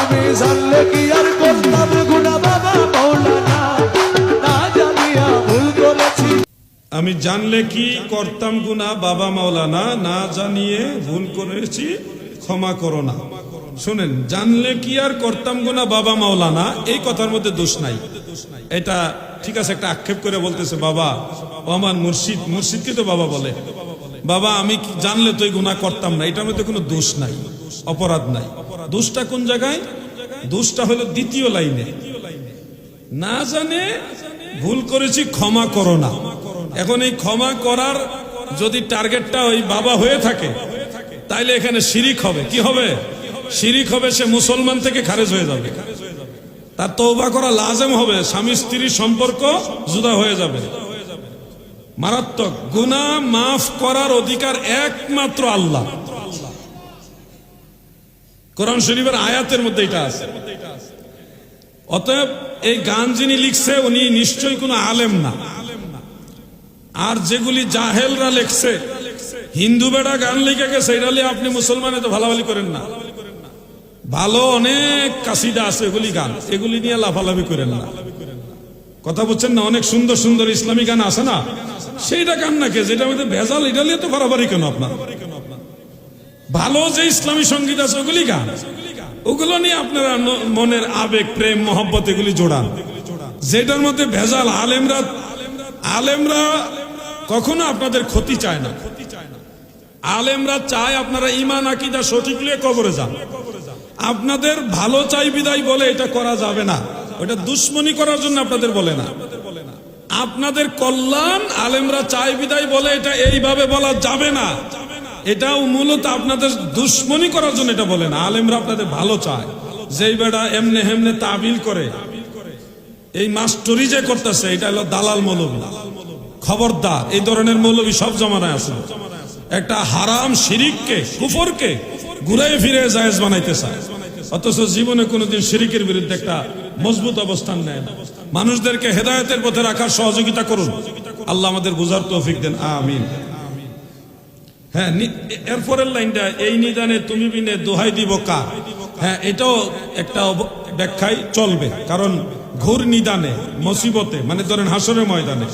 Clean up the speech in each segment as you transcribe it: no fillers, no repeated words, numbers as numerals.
আমি জানলে কি আর করতাম গুনাহ বাবা মাওলানা, না জানিয়া ভুল করেছি। আমি জানলে কি করতাম গুনাহ বাবা মাওলানা, না জানিয়ে ভুল করেছি ক্ষমা করো না। শুনেন, জানলে কি আর করতাম গুনাহ বাবা মাওলানা, এই কথার মধ্যে দোষ নাই। এটা ঠিক আছে, একটা আক্ষেপ করে বলতেছে বাবা ও আমার মুর্শিদ, মুর্শিদকে তো বাবা বলে, বাবা আমি জানলে তো এই গুনাহ করতাম না, এটার মধ্যে কোনো দোষ নাই, অপরাধ নাই। দোষটা কোন জায়গায়? দোষটা হলো দ্বিতীয় লাইনে, না জানে ভুল করেছি ক্ষমা করো না। এখন এই ক্ষমা করার যদি টার্গেটটা ওই বাবা হয়ে থাকে, তাইলে এখানে শিরিক হবে। কি হবে? শিরিক হবে, সে মুসলমান থেকে খারেজ হয়ে যাবে, তার তওবা করা লাজেম হবে, স্বামী স্ত্রীর সম্পর্ক জুদা হয়ে যাবে। মারাত্মক। গুনাহ মাফ করার অধিকার একমাত্র আল্লাহ। কোরআন শরীফের আয়াতের মধ্যে এটা আছে। অতএব এই গান যিনি লিখছে উনি নিশ্চয়ই কোনো আলেম না। আর যেগুলি জাহেলরা লেখছে, হিন্দু বেড়া গান লিখে গেছে, এটা আপনি মুসলমানে তো ভালাভালি করেন না। ভালো অনেক কাসিদা আছে, এগুলি গান, এগুলি নিয়ে লাফালাফি করেন না। কথা বলছেন না? অনেক সুন্দর সুন্দর ইসলামী গান আছে না, সেইটা গান নাকি যেটা মধ্যে ভেজাল, এটা নিয়ে তো বাড়াবাড়ি কেন আপনার? ভালো যে ইসলামী সঙ্গীত আছে ওগুলি গান, ওগুলো নিয়ে আপনারা মনের আবেগ, প্রেম, মহব্বত এগুলি জোড়ান। যেটার মধ্যে ভেজাল, আলেমরা কখনো আপনাদের ক্ষতি চায় না। আলেমরা চায় আপনারা ঈমান আকীদা সঠিক নিয়ে কবরে যান। আপনাদের ভালো চাই বিদায় বলে এটা করা যাবে না, ওটা দুশ্মনী করার জন্য আপনাদের বলে না। আপনাদের কল্যাণ আলেমরা চাই বিদায় বলে এটা এইভাবে বলা যাবে না, এটাও মূলত আপনাদের দুশ্মনী করার জন্য এটা বলে না। আলেমরা আপনাদের ভালো চায়। যেই বেড়া এমনে হেমনে তাবিল করে, এই মাস্টরি যে করতেছে, এটা হলো দালাল মৌলবী। খবরদার, এই ধরনের মৌলবী সব জমানায় আছে। একটা হারাম শিরিককে, কুফরকে ঘুরে ফিরে জায়েজ বানাইতে চায়, অথচ জীবনে কোনোদিন শিরিকের বিরুদ্ধে একটা মজবুত অবস্থান নেয় না। মানুষদেরকে হেদায়েতের পথে রাখার সহযোগিতা করুন। আল্লাহ আমাদের বুঝার তৌফিক দেন, আমিন। হ্যাঁ, এরপরের লাইনটা, এই নিদানে তুমি বিনে দোহাই দিব কার। হ্যাঁ, এটাও একটা ব্যাখ্যায় চলবে, কারণ ঘোর নিদানে, মুসিবতে, মানে ধরেন হাসরের ময়দানে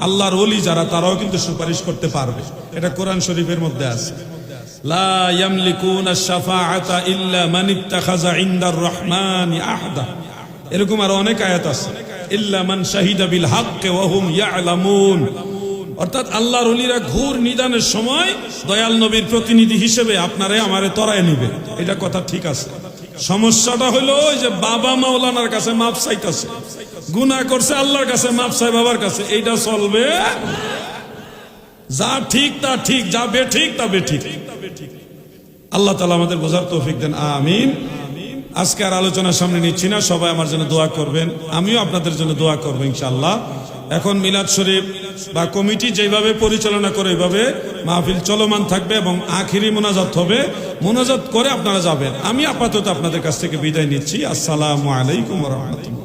আল্লাহর ওলি যারা, তারাও কিন্তু সুপারিশ করতে পারবে। এটা কোরআন শরীফের মধ্যে আছে, লা ইয়ামলিকুনা শাফাআতা ইল্লা মান ইত্তাখাযা ইনদার রহমানি আহদা। এরকম আর অনেক আয়াত আছে, ইল্লা মান শাহিদা বিল হাক্কি ওয়া হুম ইয়ালামুন। অর্থাৎ আল্লাহর ওলিরা ঘোর নিদানের সময় দয়াল নবীর প্রতিনিধি হিসেবে আপনারে আমারে তরায় নিবে। এটা কথা ঠিক আছে। সমস্যাটা হলো ওই যে বাবা মাওলানার কাছে মাপ চাইতেছে, গুনাহ করছে, আল্লাহর কাছে মাপ চাই বাবার কাছে, এইটা চলবে। যা ঠিক তা ঠিক, যা বেঠিক তা বেঠিক। আল্লাহ তাআলা আমাদের বোঝার তৌফিক দেন, আমিন। আজকে আর আলোচনার সামনে নিচ্ছি না, সবাই আমার জন্য দোয়া করবেন, আমিও আপনাদের জন্য দোয়া করবো ইনশাআল্লাহ। এখন মিলাদ শরীফ বা কমিটি যেভাবে পরিচালনা করে এইভাবে মাহফিল চলমান থাকবে এবং আখিরি মোনাজাত হবে। মোনাজাত করে আপনারা যাবেন। আমি আপাতত আপনাদের কাছ থেকে বিদায় নিচ্ছি। আসসালামু আলাইকুম ওয়া রাহমাতুল্লাহ।